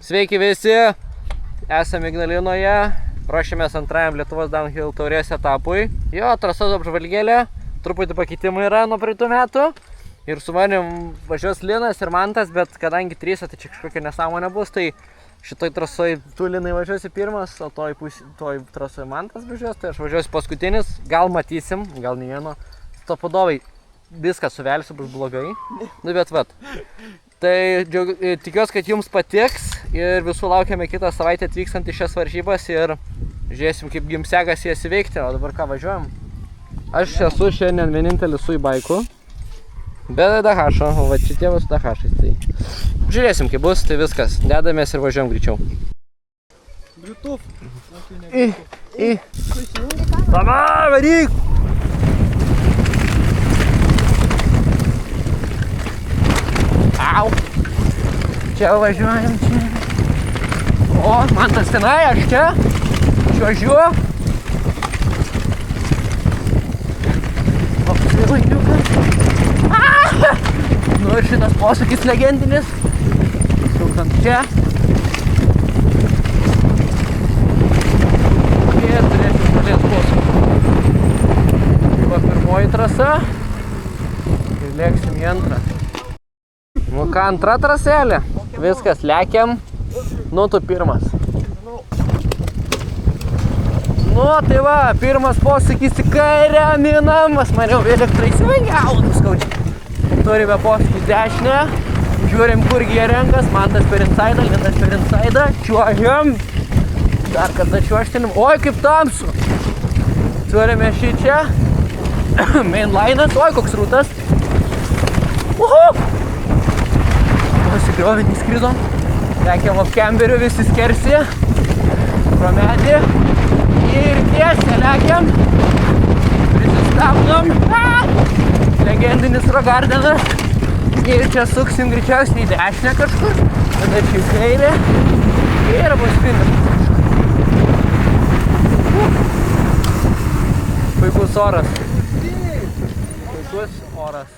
Sveiki visi, esame Ignalinoje, ruošiamės antrajam Lietuvos Downhill taurės etapui. Jo, trasos apžvalgėlė, truputį pakeitimai yra nuo praeitų metų. Ir su manim važiuos Linas ir Mantas, bet kadangi trysia, tai čia kažkokia nesąmonė bus, tai šitoj trasoj tu Linai važiuosi pirmas, o toj trasoj Mantas važiuos, tai aš važiuosiu paskutinis. Gal matysim, gal nei vieno. Stopudovai, viską suvelsiu, bus blogai. Nu bet vat. Tai tikiuosi, kad jums patiks ir visų laukiame kitą savaitę atvykstant į šias varžybas ir žiūrėsim, kaip jums sekasi jas įveikti. O dabar ką važiuojam? Aš esu šiandien vienintelis su e-baiku, be Dahašo, o va šitie va su Dahašais. Tai žiūrėsim, kaip bus, tai viskas. Dedamės ir važiuojam greičiau. Bluetooth. Davai, varyk! Au! Čia važiuojam, čia. O, Mantas tenai, aš čia. Čiuožiu. O, tai vainiukas. Nu ir šitas posūkis legendinis. Sukant čia. Ir turėsim šalies posūkį. Tai va pirmoji trasa. Ir lėksim į antrą. Nu ką, antra traselė. Viskas, lekiam. Nu, tu pirmas. Nu, tai va, pirmas posūkis į kairę, minam. Aš maniau, elektra įsivengiau, skaudžiai. Turime posūkį į dešinę. Žiūrim, kur jie renkas. Mantas per insaidą, Linas per insaidą. Čiuožiam. Dar kartą čiuožtinim. Oi, kaip tamsu. Turime šį čia. Mainlinas. Oi, koks rūtas. Pasigriovį įskridom. Lekiam apkemberiu visi skersi. Pro medį. Ir tiesiai lekiam. Prisistabdom. Legendinis Rogardenas. Ir čia suksim greičiausiai į dešinę kažkur. Tada čia į kairę. Ir bus finišas. Puikus oras. Puikus oras.